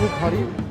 나무 다리.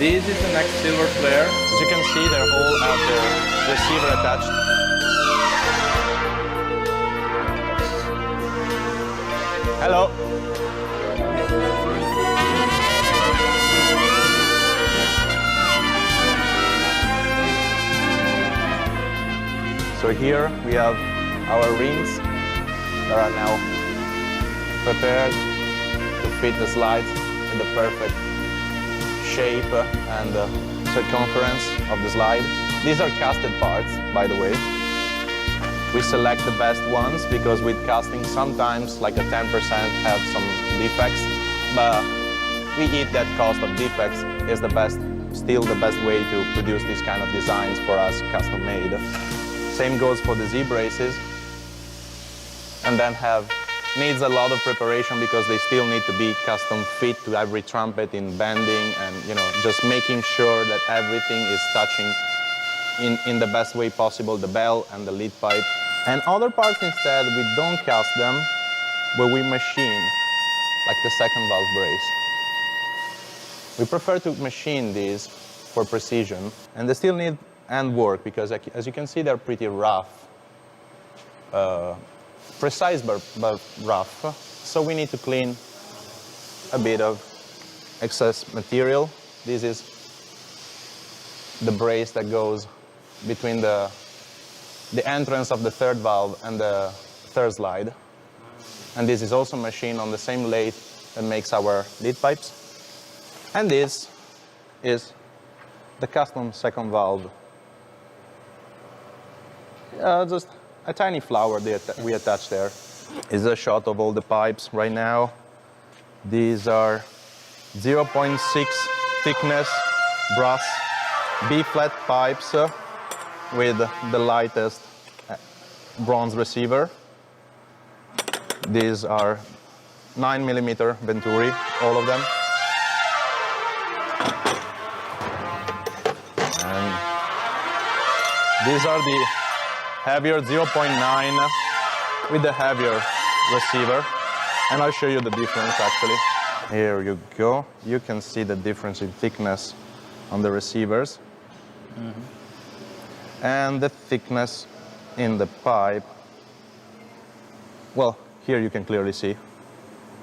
This is the next silver flare. As you can see, they're all have the receiver attached. Hello. So here we have our rings that are now prepared to fit the slides in the perfect shape and circumference of the slide. These are casted parts, by the way. We select the best ones because with casting sometimes like a 10% have some defects, but we eat that cost of defects is the best, still the best way to produce these kind of designs for us custom made. Same goes for the Z braces, and then needs a lot of preparation because they still need to be custom fit to every trumpet in bending and just making sure that everything is touching in the best way possible, the bell and the lead pipe. And other parts instead, we don't cast them, but we machine, like the second valve brace. We prefer to machine these for precision, and they still need and work, because as you can see, they're pretty rough. Precise but rough. So we need to clean a bit of excess material. This is the brace that goes between the entrance of the third valve and the third slide. And this is also machined on the same lathe that makes our lead pipes. And this is the custom second valve. Just a tiny flower that we attach there. Is a shot of all the pipes right now. These are 0.6 thickness brass B-flat pipes with the lightest bronze receiver. These are 9mm Venturi, all of them. And these are the heavier 0.9 with the heavier receiver. And I'll show you the difference actually. Here you go. You can see the difference in thickness on the receivers. And the thickness in the pipe. Well, here you can clearly see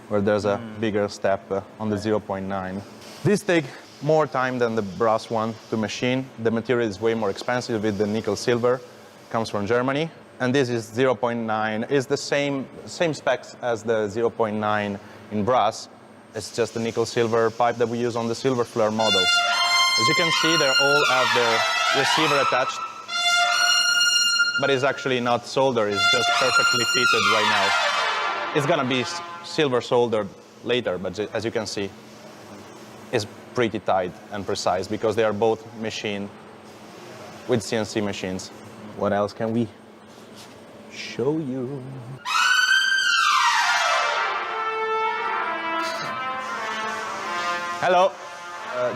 where there's a bigger step on the 0.9. These take more time than the brass one to machine. The material is way more expensive with the nickel silver. Comes from Germany. And this is 0.9. It's the same specs as the 0.9 in brass. It's just the nickel silver pipe that we use on the silver flare model. As you can see, they all have their receiver attached. But it's actually not soldered, it's just perfectly fitted right now. It's gonna be silver soldered later, but as you can see, it's pretty tight and precise because they are both machined with CNC machines. What else can we show you? Hello.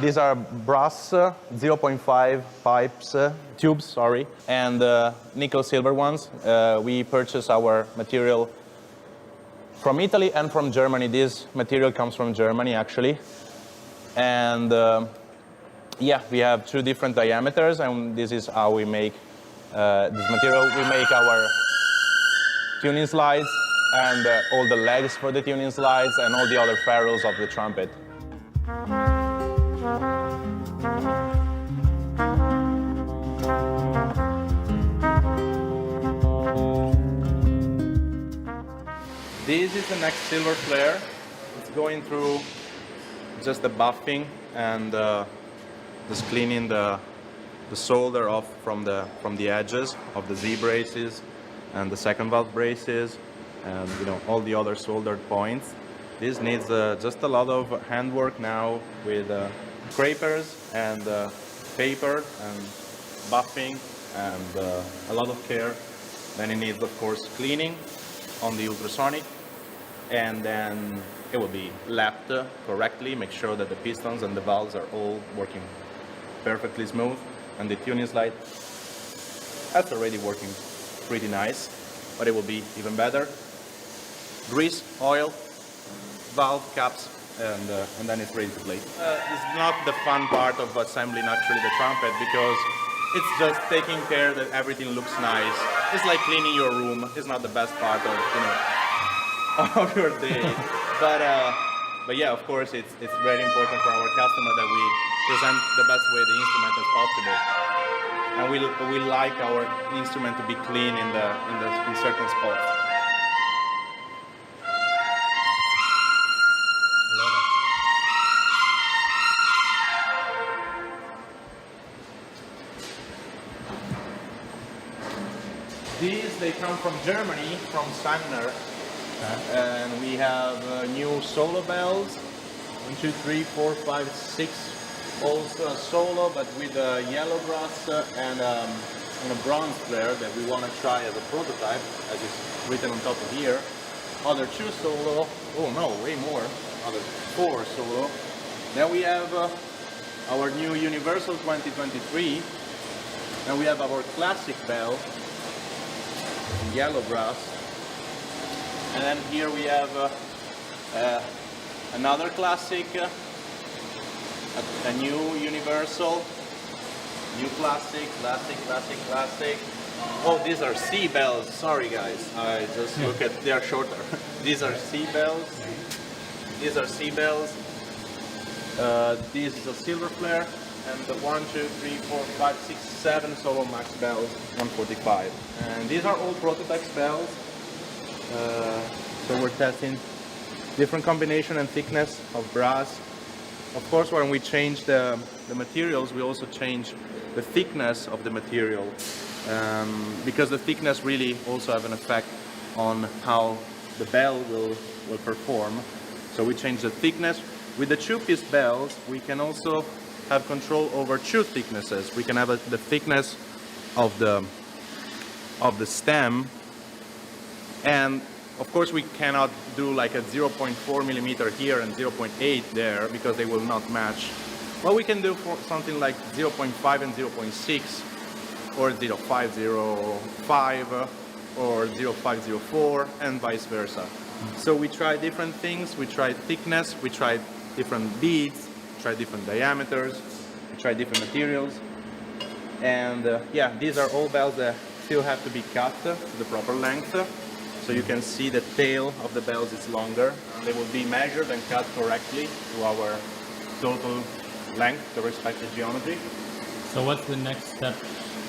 These are brass 0.5 pipes, tubes, sorry, and nickel silver ones. We purchase our material from Italy and from Germany. This material comes from Germany, actually. And yeah, we have two different diameters, and this is how we make this material. We make our tuning slides and all the legs for the tuning slides and all the other ferrules of the trumpet. This is the next silver flare. It's going through just the buffing and just cleaning the solder off from the edges of the Z braces and the second valve braces and all the other soldered points. This needs just a lot of handwork now with scrapers and paper and buffing and a lot of care. Then it needs, of course, cleaning on the ultrasonic, and then it will be lapped correctly, make sure that the pistons and the valves are all working perfectly smooth, and the tuning slide, that's already working pretty nice, but it will be even better. Grease, oil, valve caps, and then it's ready to play. It's not the fun part of assembling actually the trumpet, because it's just taking care that everything looks nice. It's like cleaning your room. It's not the best part of of your day, but yeah, of course, it's very important for our customer that we present the best way the instrument as possible, and we like our instrument to be clean in certain spots. These, they come from Germany, from Sagner, and we have new solo bells, 1, 2, 3, 4, 5, 6, also a solo, but with a yellow brass and a bronze flare that we want to try as a prototype, as is written on top of here. Other 2 solo, oh no, way more, other 4 solo. Then we have our new Universal 2023, and we have our classic bell, yellow brass, and then here we have another classic, a new Universal New plastic, plastic, plastic, plastic. Oh, these are C bells. Sorry, guys. I just look at. They are shorter. These are C bells. These are C bells. This is a silver flare, and the 1, 2, 3, 4, 5, 6, 7 solo max bells, 145. And these are all prototype bells. So we're testing different combination and thickness of brass. Of course, when we change the materials, we also change the thickness of the material, because the thickness really also have an effect on how the bell will perform. So we change the thickness. With the two-piece bells, we can also have control over two thicknesses. We can have the thickness of the stem, and of course we cannot do like a 0.4 millimeter here and 0.8 there, because they will not match. Well, we can do for something like 0.5 and 0.6, or 0.505 or 0.504, and vice versa. So we try different things. We try thickness, we try different beads, try different diameters, try different materials, and yeah, these are all bells that still have to be cut to the proper length. So you can see the tail of the bells is longer. They will be measured and cut correctly to our total length, the respective geometry. So what's the next step?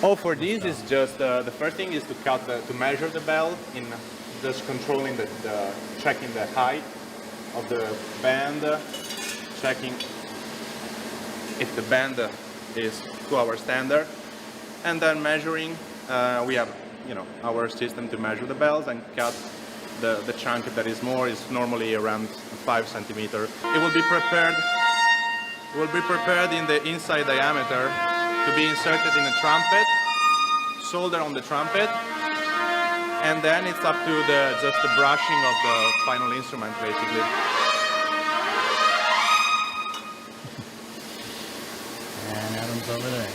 Oh, for these is just the first thing is to to measure the bell in just controlling checking the height of the band, checking if the band is to our standard, and then measuring. We have our system to measure the bells and cut the chunk that is more, is normally around 5 centimeters. It will be prepared. It will be prepared in the inside diameter to be inserted in a trumpet, soldered on the trumpet, and then it's up to just the brushing of the final instrument, basically. And Adam's over there.